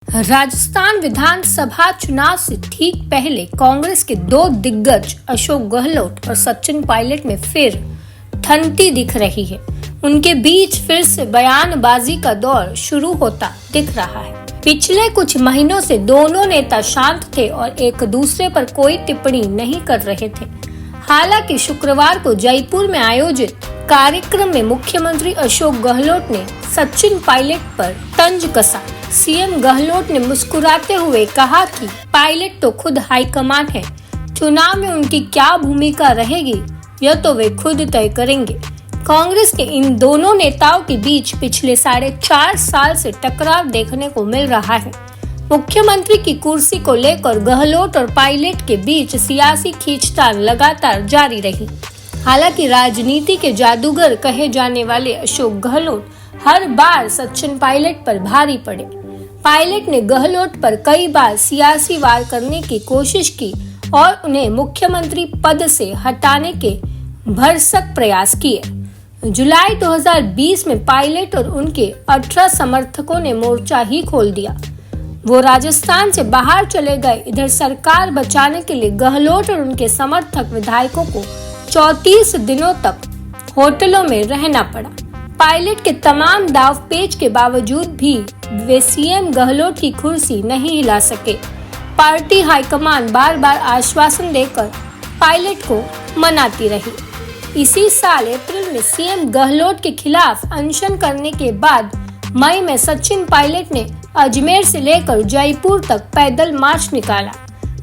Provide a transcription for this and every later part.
राजस्थान विधानसभा चुनाव से ठीक पहले कांग्रेस के दो दिग्गज अशोक गहलोत और सचिन पायलट में फिर ठंडी दिख रही है। उनके बीच फिर से बयानबाजी का दौर शुरू होता दिख रहा है। पिछले कुछ महीनों से दोनों नेता शांत थे और एक दूसरे पर कोई टिप्पणी नहीं कर रहे थे। हालांकि शुक्रवार को जयपुर में आयोजित कार्यक्रम में मुख्यमंत्री अशोक गहलोत ने सचिन पायलट पर तंज कसा। सीएम गहलोत ने मुस्कुराते हुए कहा कि पायलट तो खुद हाईकमान है, चुनाव में उनकी क्या भूमिका रहेगी यह तो वे खुद तय करेंगे। कांग्रेस के इन दोनों नेताओं के बीच पिछले 4.5 साल से टकराव देखने को मिल रहा है। मुख्यमंत्री की कुर्सी को लेकर गहलोत और पायलट के बीच सियासी खींचतान लगातार जारी रही। हालांकि राजनीति के जादूगर कहे जाने वाले अशोक गहलोत हर बार सचिन पायलट पर भारी पड़े। पायलट ने गहलोत पर कई बार सियासी वार करने की कोशिश की और उन्हें मुख्यमंत्री पद से हटाने के भरसक प्रयास किए। जुलाई 2020 में पायलट और उनके 18 समर्थकों ने मोर्चा ही खोल दिया। वो राजस्थान से बाहर चले गए। इधर सरकार बचाने के लिए गहलोत और उनके समर्थक विधायकों को 34 दिनों तक होटलों में रहना पड़ा। पायलट के तमाम दावपेच के बावजूद भी वे सीएम गहलोत की कुर्सी नहीं हिला सके। पार्टी हाईकमान बार बार आश्वासन देकर पायलट को मनाती रही। इसी साल अप्रैल में सीएम गहलोत के खिलाफ अनशन करने के बाद मई में सचिन पायलट ने अजमेर से लेकर जयपुर तक पैदल मार्च निकाला।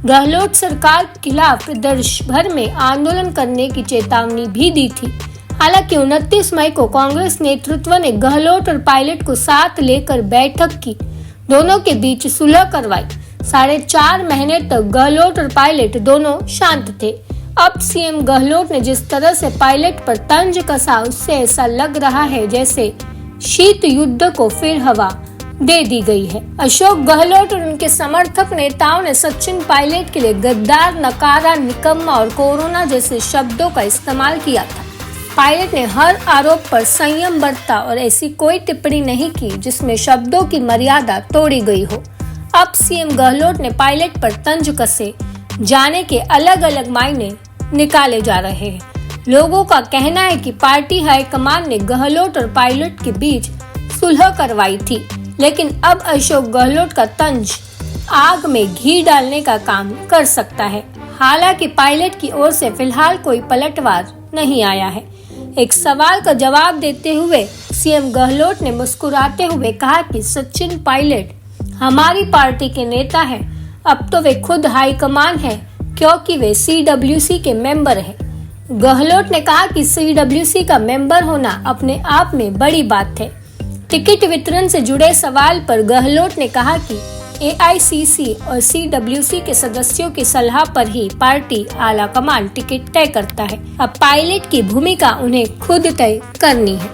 गहलोत सरकार के खिलाफ प्रदेश भर में आंदोलन करने की चेतावनी भी दी थी। हालांकि 29 मई को कांग्रेस नेतृत्व ने गहलोत और पायलट को साथ लेकर बैठक की, दोनों के बीच सुलह करवाई। 4.5 महीने तक गहलोत और पायलट दोनों शांत थे। अब सीएम गहलोत ने जिस तरह से पायलट पर तंज कसा, उससे ऐसा लग रहा है जैसे शीत युद्ध को फिर हवा दे दी गई है। अशोक गहलोत और उनके समर्थक नेताओं ने सचिन पायलट के लिए गद्दार, नकारा, निकम्मा और कोरोना जैसे शब्दों का इस्तेमाल किया था। पायलट ने हर आरोप पर संयम बरता और ऐसी कोई टिप्पणी नहीं की जिसमें शब्दों की मर्यादा तोड़ी गई हो। अब सीएम गहलोत ने पायलट पर तंज कसे जाने के अलग अलग मायने निकाले जा रहे हैं। लोगों का कहना है कि पार्टी हाईकमान ने गहलोत और पायलट के बीच सुलह करवाई थी, लेकिन अब अशोक गहलोत का तंज आग में घी डालने का काम कर सकता है। हालांकि पायलट की ओर से फिलहाल कोई पलटवार नहीं आया है। एक सवाल का जवाब देते हुए सीएम गहलोत ने मुस्कुराते हुए कहा कि सचिन पायलट हमारी पार्टी के नेता हैं। अब तो वे खुद हाईकमान हैं क्योंकि वे CWC के मेंबर हैं। गहलोत ने कहा कि CWC का मेंबर होना अपने आप में बड़ी बात है। टिकट वितरण से जुड़े सवाल पर गहलोत ने कहा कि AICC और CWC के सदस्यों की सलाह पर ही पार्टी आला कमान टिकट तय करता है। अब पायलट की भूमिका उन्हें खुद तय करनी है।